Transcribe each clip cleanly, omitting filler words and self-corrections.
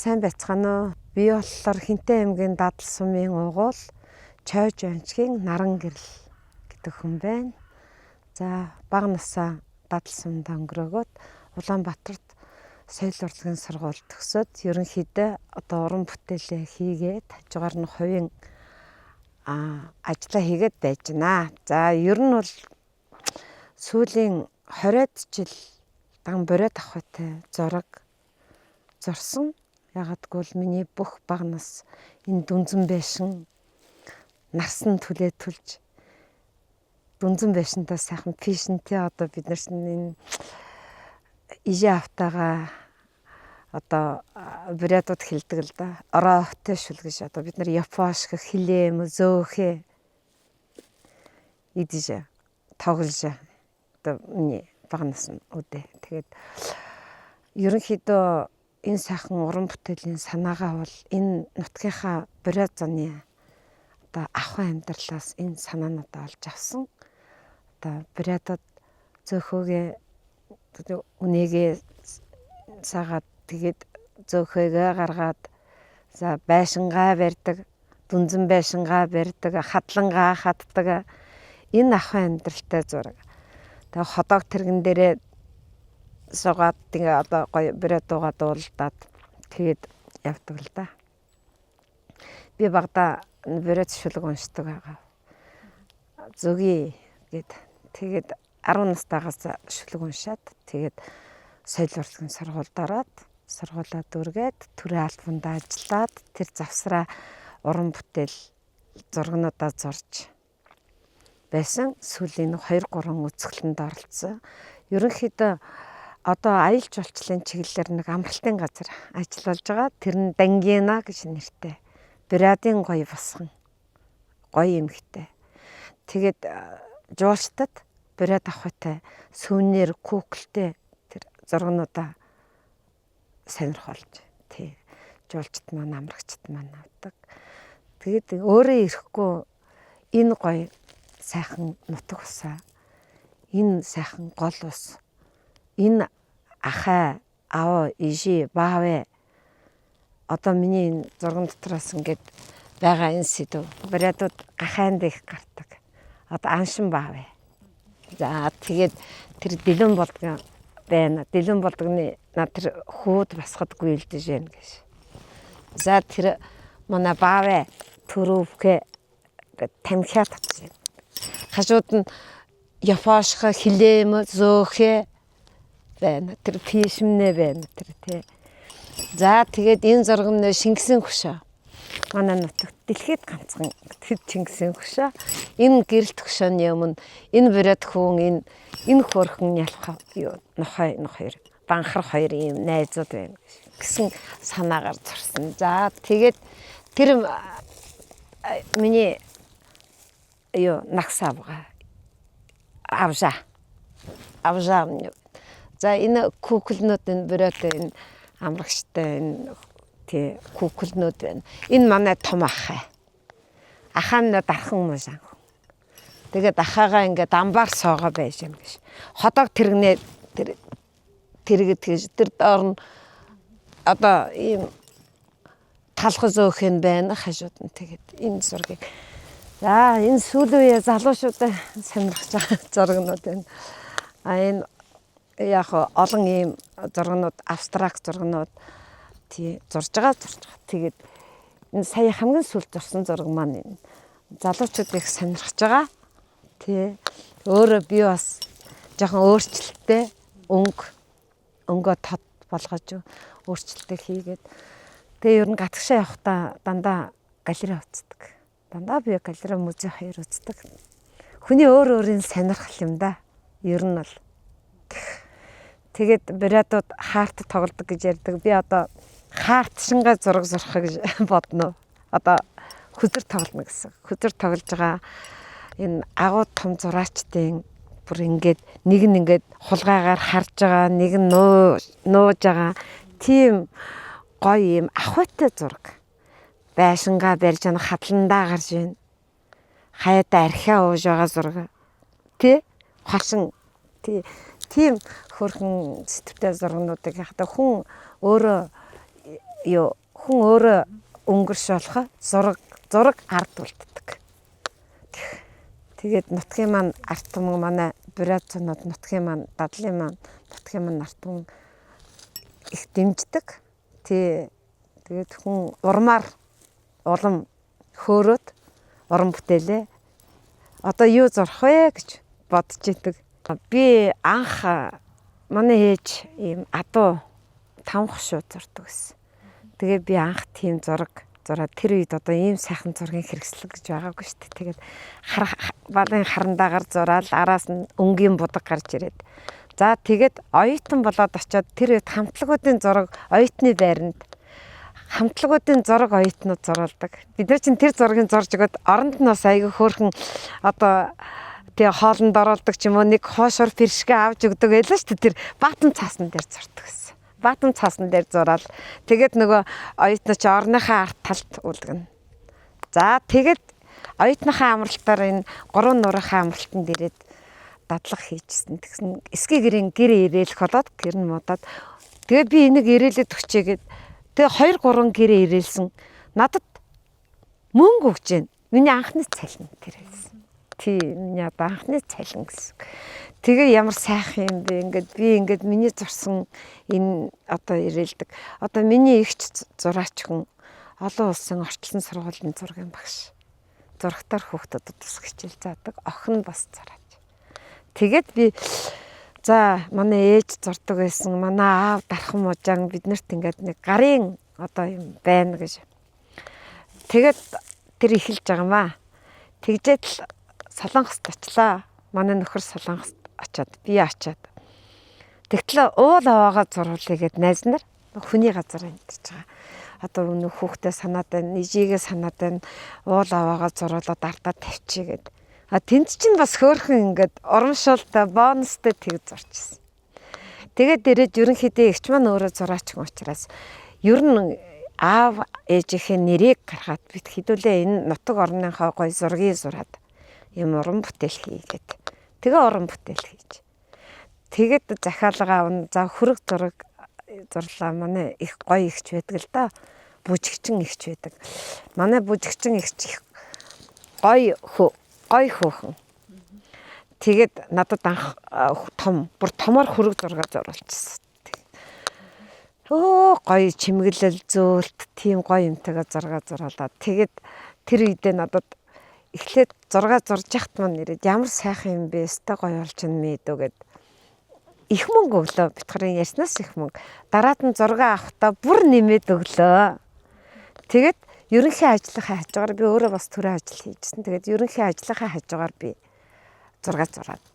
сайн байцгаана уу? Би болохоор Хинтээ аймгийн Дадал сумын угуул Чойж онцгийн Наран гэрэл гэдэг хүн байна. За бага насаа Дадал сумд өнгөрөөгөөд Улаанбаатарт соёл урлагийн сургууль төгсөөд ерөнхийдөө одоо уран бүтээлээ хийгээд хажуугаар нь хувийн ажиллаа хийгээд байж байна. За ер нь бол сүүлийн 20-д жил дан бориод авахтай зураг зорсон. Ягдггүй л миний бүх бага нас энэ дүнзэн байшин нарсан түлээж дүнзэн байшинтаа сайхан фишнтэй одоо бид нар энэ ижи автагаа одоо брэдууд хэлдэг л да. Ороо хөтөшөл гэж одоо бид нар япош хилэм зөөхэ идэж тоглож одоо миний бага нас нь үдэ. Тэгээд ерөнхийдөө энэ сайхан уран бүтээлийн санаагаа бол энэ нутгийнхаа брэд зоны одоо ахуйн амьдралаас энэ санаануудаа олж авсан. Одоо брэдод зөөхөөгөө үнэгээ сагаад тэгээд зөөхөөгөө гаргаад за байшингаа барьдаг, дүнзэн байшингаа барьдаг, хадлангаа хаддаг энэ ахуйн амьдралтай зураг. Тэгээ ходог тэргэн дээрээ суугаад тэгээ одоо гоё брэд дуугаа дуулдаад тэгээд явдаг л да. Би багада брэд шүлэг уншдаг байгаа. Зөгийн гээд тэгээд 10 настайгаас шүлэг уншаад тэгээд соёл урлагийн сургуульд ороод сургуулаа дүргээд төрийн албанд ажиллаад тэр завсраа уран бүтээл зургнуудаа зурж байсан. Сүүлийн 2-3 үзэсгэлэнд оролцсон. Ерөнхийдөө одоо аялал жуулчлалын чиглэлээр нэг амралтын газар ажиллаж байгаа. Тэр нь Дангина гэж нэртэй. Брэдийн гоё босхон. Гоё эмхтэй. Тэгээд жуулчдад брэд авахтай сүүнээр куклтэй тэр зургнуудаа сонирхолж тий жуулчд маань амрагчд маань авдаг. Тэгээд өөрөө ирэхгүй энэ гоё сайхан нутаг усаа энэ сайхан гол ус энэ ахай аав ижи баавэ одоо миний зурган дотроос ингээд байгаа энэ сэдв брэдууд гахайнд их гардаг. Одоо аншин баавэ. За тэгээд тэр дэлэн болдог байна. Дэлэн болдогны над тэр хүүд басхадгүй илдэж байна гэж. За тэр манай баавэ төрөвхэ тамхиа татсан. Хажууд нь япошха хилэм зөөхэ байна. Тэр фишмнэ байна тэр тий. За тэгээд энэ зургамны Шингэсэн хөшөө. Манай нутагт дэлхийд ганцхан тэр Шингэсэн хөшөө. Энэ гэрэлт хөшөөний өмнө энэ брэд хүн энэ хөрхөн ялах нохой банхар хоёр ийм найзууд байна гэсэн санаагаар зурсан. За тэгээд тэр миний нагсаа байгаа. Авжаа. За энэ куклнууд энэ брэд энэ амрагчтай энэ тий куклнууд байна. Энэ манай том ахай. Ахаамна дархан мужаан. Тэгээд ахаагаа ингээд амбаар соогоо байж юм гэж. Ходог тэргнээ тэргэд тэгж тэр доор нь одоо ийм талхал зөөх юм байна хажууд нь тэгээд энэ зургийг. За энэ сүүлийн үе залуучуудаа сонирхож байгаа зургнууд байна. Энэ яг олон ийм зургнууд абстракт зургнууд тий зурж байгаа. Тэгээд энэ сая хамгийн сүүлд зурсан зураг маань энэ залуучууд их сонирхож байгаа. Тий өөрөө би бас жоохон өөрчлөлттэй өнгөө тод болгож өөрчлөлттэй хийгээд тэгээ ер нь гатгшаа явахдаа дандаа галерей үздэг. Дандаа би галерей музей хоёр үздэг. Хүний өөрийн сонирхол юм да. Ер нь бол тэгээд брэдууд хаарт тоглодог гэж ярьдаг. Би одоо хаарт шингээ зураг зурхаа гэж бодно. Одоо хүзэр тоглоно гэсэн. Хүзэр тоглож байгаа энэ агуу том зураачдын бүр ингээд нэг нь ингээд хулгайгаар харж байгаа, нэг нь нууж байгаа. Тийм гоё юм ахуйтай зураг. Байшингаа барьж ана хадландаа гарч байна. Хаяада архиа ууж байгаа зураг. Тэ? Холшин тийм хөрхөн сэтвтэй зургнуудыг яхаа хүн өөрөө хүн өөрөө өнгөршөөлөх зураг ард үлддэг. Тэгээд нутгийн маань арт түмэн манай бурайцнууд нутгийн маань дадлын маань нутгийн маань арт түмэн их дэмждэг. Тэгээд хүн урмаар улам хөөрөөд уран бүтээлээ одоо юу зурх вэ гэж бодож идэг. Би анх манай ээж ийм адуу тавх шууд зурдаг гэсэн. Тэгээ би анх тийм зураг зураад тэр үед одоо ийм сайхан зургийн хэрэгслэг гэж байгаагүй шүү дээ. Тэгээд балын харандаагаар зураал араас нь өнгийн будаг гарч ирээд. За тэгээд оюутан болоод очиод тэр үед хамтлагуудын зураг оюутны байранд хамтлагуудын зураг оюутнууд зурулдаг. Бид нар чинь тэр зургийг зурж өгöd оронд нь бас айгүй хөөрхөн одоо тэгээ хоолнд оруулдаг ч юм уу нэг хоошор пиршгэ авч өгдөг байлаа шүү дээ. Тэр баатан цаасан дээр зурдаг гэсэн. Баатан цаасан дээр зураал тэгээд нөгөө оюутнууд чи орныхаа арт талд үлгэнэ. За тэгээд оюутныхаа амралтаар энэ 3 нуурынхаа амралтанд ирээд дадлага хийжсэн. Тэгсэн эсгийн гэрийн гэр ирээлэх болоод гэр нь муудаад тэгээд би энийг ирээлээд өгчээгээд тэгээ 2 3 гэрээ ирээлсэн. Надад мөнгө өгч जैन. Миний анхны цалин тэр хэлсэн. Миний анхны цалин гэсэн. Тэгээ ямар сайхан юм бэ? Ингээд миний зурсан энэ одоо ирээлдэг. Одоо миний эгч зураач хүн олон улсын орчлон сургуулийн зургийн багш. Зурагтаар хүүхдүүдэд тус хичээл заадаг. Охин бас зураач. Тэгээд би за манай ээж зурдаг байсан. Манай аав дархан мужаан биднэрт ингээд нэг гарын одоо юм байна гэж. Тэгээд тэр эхэлж байгаа юм аа. Тэгжээд л Солонгост очлаа. Манай нөхөр Солонгост очиод би очиод. Тэгтлээ уул аваагаа зурулъя гэд найз нар хүний газар амьдж байгаа. Одоо өнөө хүүхдээ санаад байна, нижигээ санаад байна. Уул аваагаа зуруулаад ардаа тавьчихъя гэд. Тэнд чинь бас хөөрхөн ингээд урамшуултай бонустай тэг зурчихсан. Тэгээд дээрээ ерөнхийдөө эгч маань өөрөө зураач хүн учраас ер нь аав ээжийнхээ нэрийг гаргаад бит хэдүүлээ энэ нутаг орныхоо гой зургийг зураад юм уран бүтээл хийгээд тэгээ уран бүтээл хийж. Тэгээд захиалга авна. За хөрөг зураг зурлаа. Манай их гоё ихч байдаг л да. Бүжигчин ихч байдаг. Манай бүжигчин ихч их гоё хөөхөн. Тэгээд надад анх бүр томор хөрөг зураг зурулчихсан. Гоё чимэглэл зөөлт тийм гоё юмтайгаа зураг зураалаа. Тэгээд тэр үедээ надад эхлээд зураг зурж яхад маань нэрээд ямар сайхан юм бэ? Өстой гоё болж байна мэдөө гэд их мөнгө өглөө. Битгарын ярьснаас их мөнгө. Дараад нь зураг авахтаа бүр нэмээд өглөө. Тэгээд ерөнхий ажлынхаа хажуугаар би өөрөө бас төрийн ажил хийжсэн. Тэгээд ерөнхий ажлынхаа хажуугаар би зураг зураад.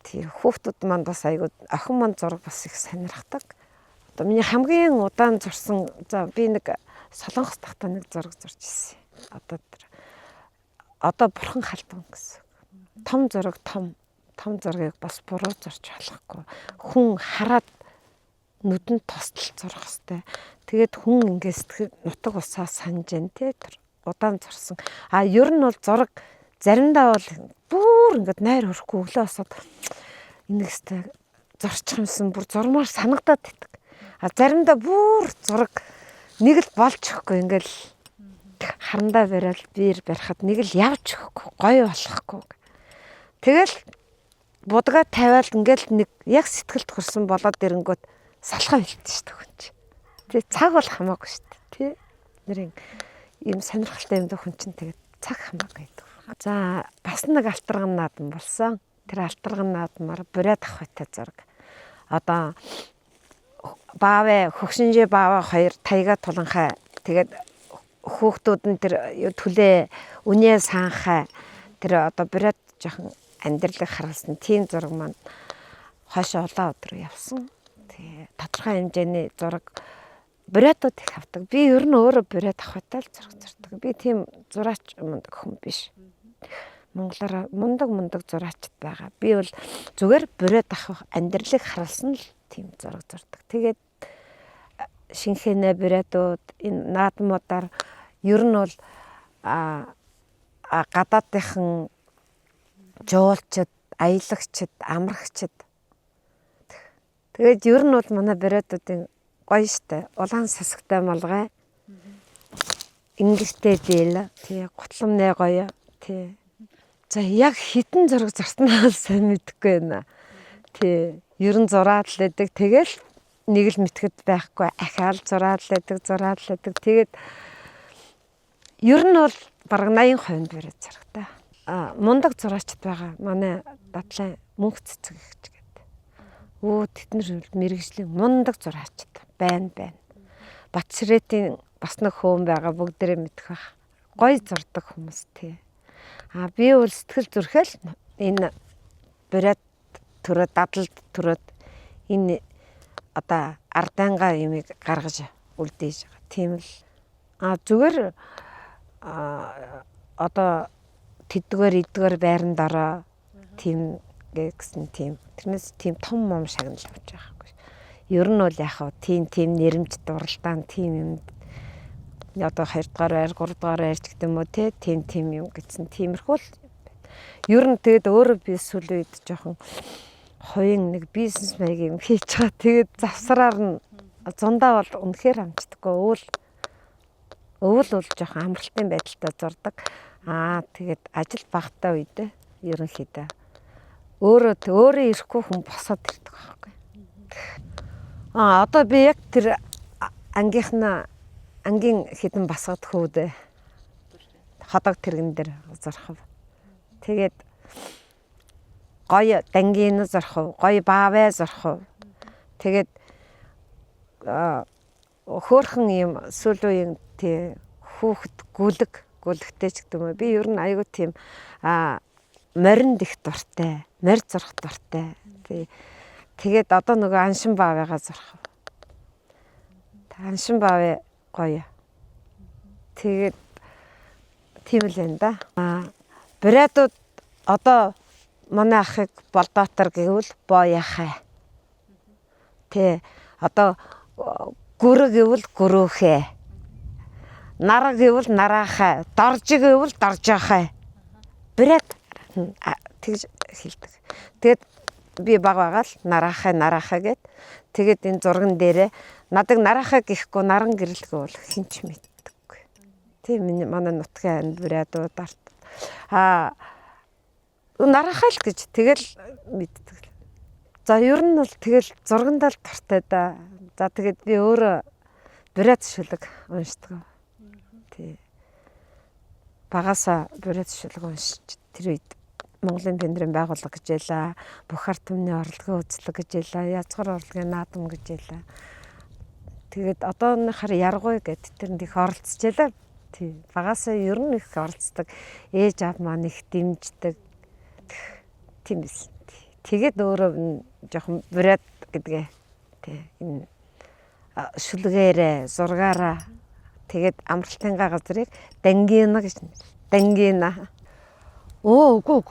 Тийм хүүхдүүд маань бас айгүй охин маань зураг бас их сонирхдаг. Одоо миний хамгийн удаан зурсан за би нэг Солонгос тахта нэг зураг зурж ирсэн. Одоо бурхан халдван гэсэн. Том зураг том зургийг бас буруу зурж болохгүй. Хүн хараад нүдэнд тостол зурх хэвээр. Тэгээд хүн ингээд сэтгэл нутаг усаа санаж байна те удаан зурсан. Ер нь бол зураг заримдаа бол бүр ингээд найр хөрөхгүй өглөө босоод энийг хэвээр зурчих юмсан бүр зурмаар санагдаад байдаг. Заримдаа бүр зураг нэг л болж өгөхгүй ингээл харандаа бариад биер барихад нэг л явж өгөхгүй гоё болохгүй. Тэгэл будгаа тавиал ингээл нэг яг сэтгэлд хүрсэн болоод ирэнгүүт салхаа хэлдэг шүү дээ хүн чинь. Тэгээ цаг бол хамаагүй шүү дээ тий. Нэрийн ийм сонирхолтой юм дэ хүн чинь тэгээд цаг хамаагүй гэдэг. За бас нэг алтарган наадам болсон. Тэр алтарган наадмаар бурайд авахтай зураг. Одоо баавэ хөгшинжээ бааваа хоёр таяга туланхай тэгээд хүүхдүүд нь тэр түлээ үнээ санхай тэр одоо бурайд жоохон амьдралыг харуулсан тийм зураг маань хойшоо улаан өдрөө явсан. Тэгээ тодорхой хэмжээний зураг бурайдууд их авдаг. Би ер нь өөрөө бурайд авахтай л зураг зурдаг. Би тийм зураач мундаг хүн биш. Монголоор мундаг зураачд байгаа. Би бол зүгээр бурайд авах амьдралыг харуулсан л тийм зураг зурдаг. Тэгээд шинхэнэ бурайдууд энэ наадмуудаар ер нь бол гадаадынхан жуулчд, аялагчд, амрагчд. Тэгээд ер нь бол манай бурайдуудын гоё штэ. Улаан сасагтай малгай, инглиштэй дээл тий готломны гоё тий. За яг хитэн зураг зарснаа сайн мэдэхгүй байна. Тий ер нь зураад л байдаг. Тэгэл нэг л мэтгэд байхгүй ахаал зураад л байдаг. Тэгээд ер нь бол бараг 80% бариад зурагтай. Мундаг зураачд байгаа. Манай Дадлын мөнх цэцэг гэж гэдэг. Тэднэр мэрэгжлийн мундаг зураачд байна. Батсрэтийн бас нэг хөөн байгаа бүгдээрээ мэдэх байх. Гой зурдаг хүмүүс тий. Би бол сэтгэл зүрхэл энэ бариад төрөд дадлд төрөд энэ одоо арданга юмыг гаргаж үлдээж байгаа. Тийм л зүгээр одоо тэдгээр идгээр байранд ороо тийм гэсэн тийм тэрнээс тийм том ном шагнал авч байгаа. Ер нь бол яг тийм нэрмж дуралдаан тийм юм одоо 2 дугаар байр 3 дугаар байр ч гэдэг юм уу тийм юм гэсэн тиймэрхүү л ер нь тэгээд өөрөө би сүүлийн үед жоохон хоёрын нэг бизнес маяг юм хийж байгаа. Тэгээд завсраар нь зундаа бол үнэхээр амждаггүй. Өвөл бол жоохон амралтын байдалтай зурдаг. Тэгээд ажил багтаа үедээ ерөнхийдөө өөрөө ирэхгүй хүн босоод ирдэг байхгүй. Одоо би яг тэр ангийн хідэн басгад хөвдөө ходог тэрэгэн дээр зурхав. Тэгээд гоё дангийн зурхав, гоё баавэ зурхав. Тэгээд хөөрхөн юм сүүлийн тий хүүхэд гүлэгтэй ч гэдэг юм. Би ер нь айгүй тийм моринд их дуртай, морь зурх дуртай. Тэгээд одоо нөгөө аншин баавыгаа зурхав. Аншин баавэ гоё. Тэгээд тийм л байна да. Брэдүүд одоо манай ахыг болдоотор гэвэл бояхаа. Одоо гүрэг гэвэл гөрөөхээ. Нараг гэвэл нараахаа. Дорж гэвэл доржоохаа. Брэд тэгж хэлдэг. Тэгээд би баг байгаа л нараахаа гэд. Тэгээд энэ зурган дээрээ надад нараахаа гэхгүй наран гэрэлгүй бол хинч мэддэггүй. Тийм манай нутгийн брэдүүд арт. Нараахаа л гэж тэгэл мэддэг. За ер нь бол тэгэл зургандаа л тартай да. За тэгээд би өөрөө брэд шүлэг уншдаг. Тий. Багасаа брэд шүлэг уншиж тэр үед Монголын пендрийн байгууллага гэж ялаа, бүх ард түмний орлогын үзлэг гэж ялаа, язгар орлогын наадам гэж ялаа. Тэгээд одооныхаар яргуй гэд тэрэнд их оролцож ялаа. Тий. Багасаа ер нь их оролцдог. Ээж аав маань их дэмждэг. Тийм биз. Тэгээд өөрөө жоохон брэд гэдгээ тий энэ шүлгээрээ зургаараа тэгээд амралтын газрыг дангина гэж дангина. Үгүй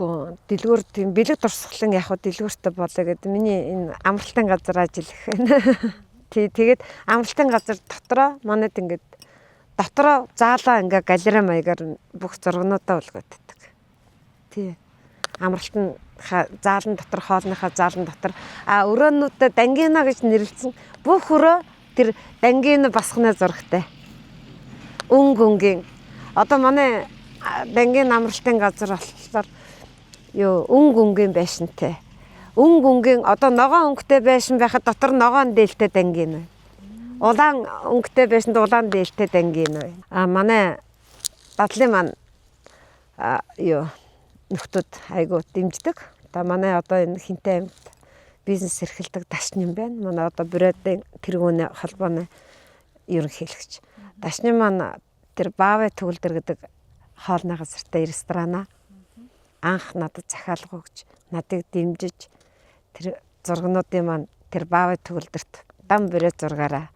дэлгүүр тийм бэлэг дурсгалан яг дэлгүүртэй болоо гэдэг миний энэ амралтын газар ажиллах байна. Тэгээд амралтын газар дотроо манайд ингээд дотроо заалаа ингээ галерей маягаар бүх зургнуудаа үлгөөддөг. Тий. Амралтын заалан дотор хоолныхаа заалан дотор өрөөнүүдэд дангина гэж нэрлэлсэн бүх өрөө тэр дангина басхны зурагтай. Өнгөнгийн одоо манай дангийн амралтын газар болохоор өнгөнгийн байшинтай. Өнгөнгийн одоо ногоон өнгөтэй байшин байхад дотор ногоон дээлтэй дангина. Улаан өнгөтэй байшинд улаан дээлтэй дангина. Манай Дадлын маань нөхдүүд айгуу дэмждэг. Манай одоо энэ Хинтэй аймагт бизнес эрхэлдэг дашны юм байна. Манай одоо брэдийн тэргүүний холбооны ерөнхийлөгч. Дашны маань тэр баавэ төгөлдөр гэдэг хоолны газартай ресторана анх надад захиалга өгч, надыг дэмжиж тэр зургнуудын маань тэр баавэ төгөлдөрт дан брэд зургаараа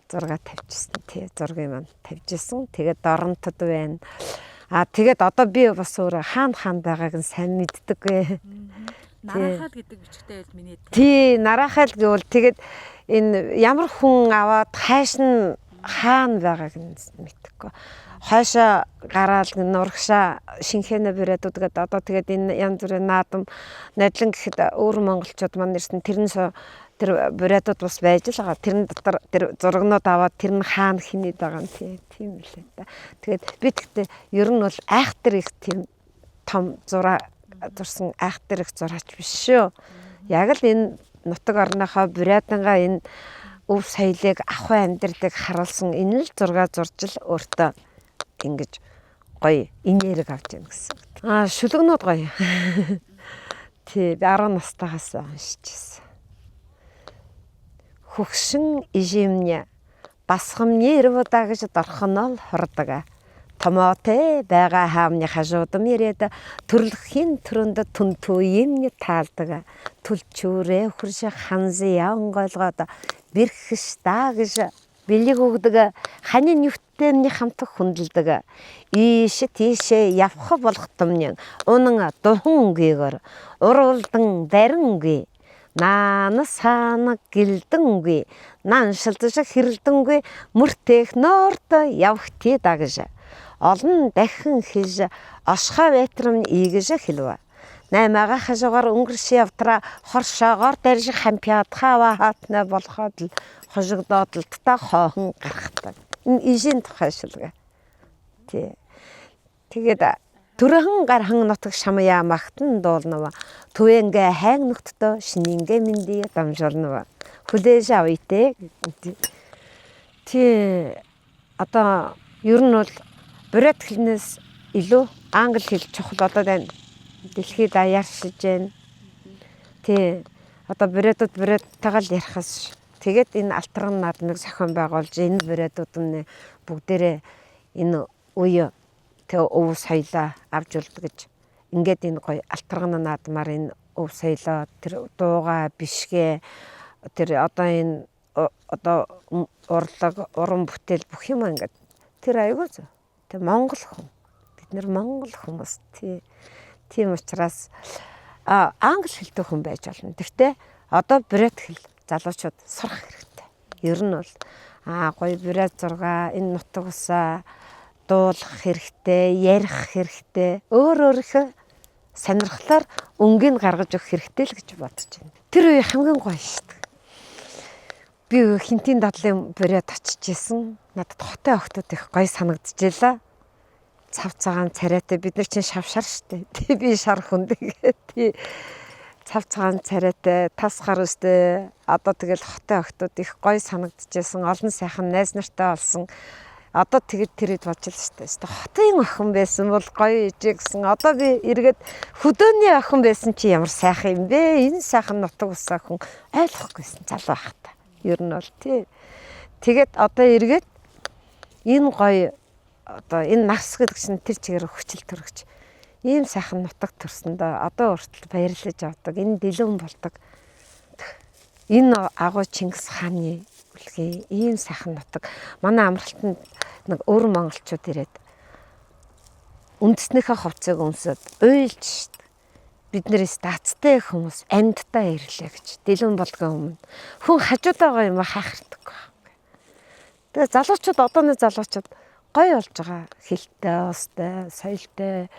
зураг тавьчихсан. Тий зургийг маань тавьжсэн. Тэгээд доронтод байна. Тэгээд одоо би бас өөрөө хаана байгааг нь сайн мэддэггүй. Нараахал гэдэг бичгтэй байл миний. Тий, нараахал гэвэл тэгээд энэ ямар хүн аваад хайш нь хаана байгааг нь мэддэггүй. Хойшоо гараал нурагшаа шинхэнэ брэдүүд гэдэг одоо тэгээд энэ янз бүрийн наадам найдлан гэхэд өөр монголчууд маань ирсэн тэрнээс тэр бурятууд бас байж л байгаа. Тэрэн дотор тэр зурагнууд аваад тэр нь хаана хинээд байгаа юм тийм үлээ та. Тэгээд би тэгтээ ер нь бол айхтар их тийм том зурсан айхтар их зураач биш шүү. Яг л энэ нутаг орныхоо бурятангаа энэ өв соёлыг ахуй амьдралыг харуулсан энэ л зураг зурж л өөртөө ингэж гоё энерги авч яана гэсэн. Шүлэгнүүд гоё. Тий, 10 настайгаас уншижсэн. Хөгшин ижимня басхамны ирвуда гэж дорхонол хордог. Томоотэй байгаа хаамны хажуудам ирээд төрлөхийн төрөнд түнтүү юмны таалдаг. Түлчүүрээ хурш ханзы янгойлгоод бэрхш даа гэж бэлэг өгдөг. Ханийн нүхтэмний хамтг хүндэлдэг. Ийш тийшээ явах болох томнын унан духан үгээр уралдан барин үгүй. Наана саана гэлдэнгүй нааншилдаж хэрэлдэнгүй мөртөх ноорт явхтий дагж олон дахин хийж ашхаа ветрам ийгэж хэлв. Наймага хажуугаар өнгөрш явтраа хоршоогоор дэрж хампиад хава хатна болоход л хожигдоод л та хоохон гарахдаг. Энэ ижийн тухай шилгээ. Тий. Тэгээд төрөхан гархан нутаг шамья магтан дуулнава түвэнгэ хайг нөхдөө шинингэ минди дамжуулнава хүлээж авъя. Тий одоо ер нь бол бурят хэлнээс илүү англи хэл чухал одоо дэлхийд аяаршиж байна. Тий одоо буряттайгаа л ярихаас тэгээд энэ алтарган наадмыг зохион байгуулж энэ бурятууд нь бүгдээрээ энэ үе тэг өв соёлоо авч үлдэх гэж ингээд энэ гоё алтарган наадмаар энэ өв соёлоо тэр дууга бишгээ тэр одоо энэ одоо урлаг уран бүтээл бүх юм ингээд тэр айгуу зөв. Тэг Монгол хүн бид нэр Монгол хүмүүс тийм учраас англи хэлтэй хүн байж болно. Тэгтээ одоо бурят хэл залуучууд сурах хэрэгтэй. Ер нь бол гоё бурят зургаа энэ нутаг усаа дуулах хэрэгтэй, ярих хэрэгтэй. Өөрөөхөө сонирхлоор өнгийг гаргаж өгөх хэрэгтэй л гэж бодож байна. Тэр үе хамгийн гоё шүү дээ. Би хинтийн дадлын бурят очиж исэн. Надад хотын охтууд их гоё санагдчихлаа. Цав цагаан царайтай бид нар чинь шавшар шүү дээ. Би шар хүн тэгээд цав цагаан царайтай тас гар үстэй одоо тэгэл хотын охтууд их гоё санагдчихсан. Олон сайхан найз нартай болсон. Одоо тэгэд тэрэд бодож л шүү дээ. Хотын охин байсан бол гоё ижээ гэсэн. Одоо би эргээд хөдөөний охин байсан чи ямар сайхан юм бэ? Энэ сайхан нутаг ус охин ойлгохгүйсэн залуу байхдаа. Ер нь бол тий. Тэгээд одоо эргээд энэ гоё одоо энэ нас гэдэг чинь тэр чигээр хүчил төрөгч. Ийм сайхан нутаг төрсөндөө одоо хүртэл баярлаж авдаг. Энэ дэлгэн болдог. Энэ агуу Чингис хааны үлгий ийм сайхан нутаг. Манай амралтанд нэг өөр монголчууд ирээд үндэснийхээ хувцсыг өмсөд уйлж шít. Бид нэрээс дацтай хүмүүс амьдтай ирлээ гэж. Дэлгэн болгон өмнө. Хүн хажуудаага юм хайхардаг. Тэгээ залуучууд одооны залуучууд гоё болж байгаа. Хэлтэй, устай, соёлтой,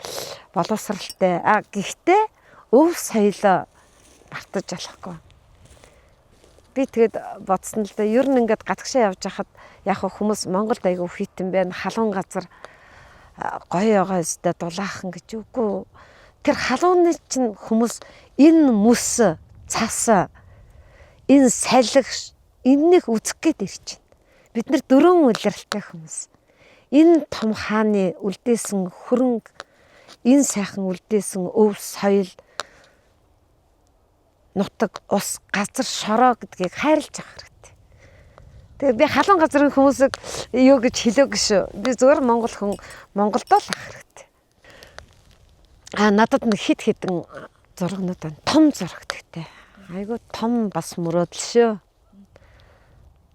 боловсралтай. Гэхдээ өв соёлоо мартаж болохгүй. Би тэгэд бодсон л да ер нь ингээд гадагшаа явж хахад яг хүмүүс Монголд айгүй хитэн байна. Халуун газар гоё байгаа өстэй дулаахан гэж үгүй. Тэр халууны чинь хүмүүс энэ мөс цас энэ салхи энэнийг үзэх гээд ирж байна. Бид нар дөрвөн улиралтай хүмүүс. Энэ том хааны үлдээсэн хөрөнгө энэ сайхан үлдээсэн өв соёл нутаг ус газар шороо гэдгийг хайрлаж авах хэрэгтэй. Тэгээ би халуун газрын хүмүүсийг юу гэж хэлээгүй шүү. Би зөвхөн монгол хүн Монголдоо л ах хэрэгтэй. Надад нэг хит хитэн зургнууд байна. Том зураг гэхдээ. Айгуу том бас мөрөөдөл шүү.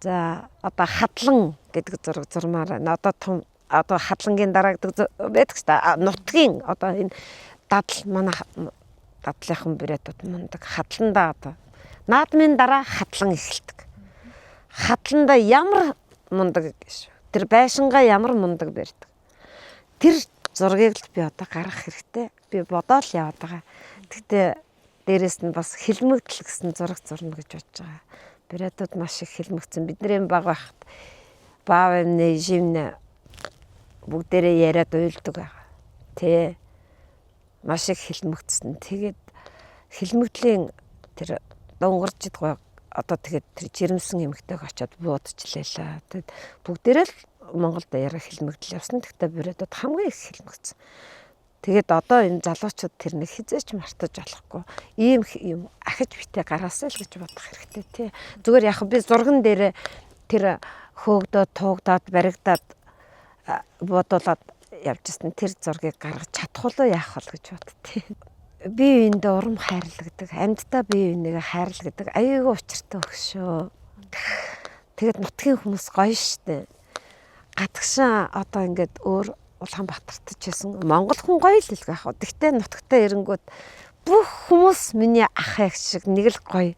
За одоо хадлан гэдэг зураг зурмаар байна. Одоо том одоо хадлангийн дараа гэдэг байдаг шүү дээ. Нутгийн одоо энэ дадал манай дадлынхан бурятууд мундаг хадландаа одоо наадмын дараа хадлан эхэлдэг. Хадландаа ямар мундаг гэж. Тэр байшингаа ямар мундаг барьдаг. Тэр зургийг л би одоо гаргах хэрэгтэй. Би бодоол яваад байгаа. Гэхдээ дээрэс нь бас хилмигдэл гэсэн зураг зурна гэж бодож байгаа. Брэдүүд маш их хилмигдсэн. Бидний баг байхад баавны живнэ бүгдээрээ яриад уйлдаг байгаа. Тэ маш их хилмигдсэн. Тэгээд хилмигдлийн тэр дунгорж идэх одоо тэгээд тэр жирэмсэн эмэгтэйг очиод буудчихлаа. Тэгээд бүгдээрээ л Монголд яриа хилмигдэл явсан. Тэгтээ брэдүүд хамгийн их хилмигдсэн. Тэгээд одоо энэ залуучууд тэр нэг хизээч мартаж болохгүй. Ийм юм ахиж битээ гараасаа л гэж бодох хэрэгтэй тий. Зүгээр яг би зурган дээр тэр хөөгдөө туугдаад баригдаад бодуулаад явжсэн тэр зургийг гаргаж чадхуулаа яах вэ гэж бодтыг. Бие биендээ урам хайрлагдаг, амьдтаа бие бинийгээ хайрлагдаг аюулгүй учиртай өгшөө. Тэгээд нутгийн хүмүүс гоё штэ. Гадагшаа одоо ингээд өөр Улаанбаатарт ч гэсэн Монгол хүн гоё л их байх. Гэхдээ нутагтаа ирэнгүүт бүх хүмүүс миний ах ах шиг нэг л гоё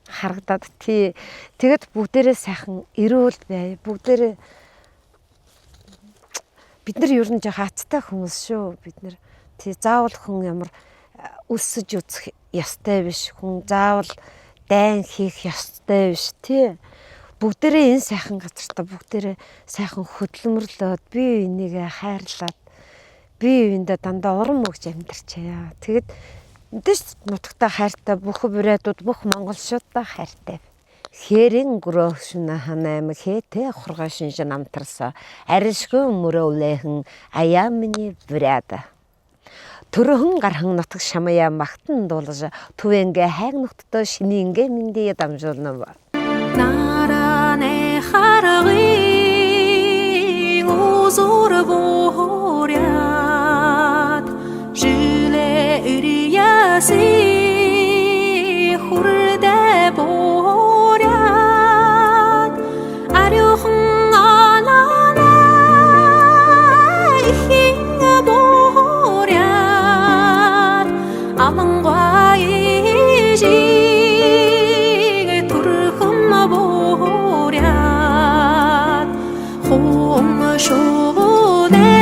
харагдаад тий. Тэгэд бүгдээрээ сайхан эрүүл бай. Бүгдээрээ бид нар ер нь жоо хацтай хүмүүс шүү. Бид нар тий заавал хүн ямар өсөж үзэх ёстой биш. Хүн заавал дайн хийх ёстой биш тий. Бүгдээрээ энэ сайхан газартаа бүгдээрээ сайхан хөдөлмөрлөөд бие бинийгээ хайрлаад бие биендээ дандаа урам өгж амьдарчаа. Тэгээд эндээс нутагтаа хайртай бүх брэдүүд бүх монголчуудаа хайртай. Хэрэн гөрөөшнө ханайм хэтэ хурга шинжин амтарса аришгүй мөрөөлэхэн аяамны брэда. Төрөхөн гархан нутаг шамая магтан дуулж түвэнгэ хайг нутгтөө шинийнгэ миндээ дамжуулна. 나란의 하락이 우소를 보랴 줄에 의리야시 후르대 보랴 아려흥 아나나 이힝 보랴 아망과 이지 보랴 홍 쇼네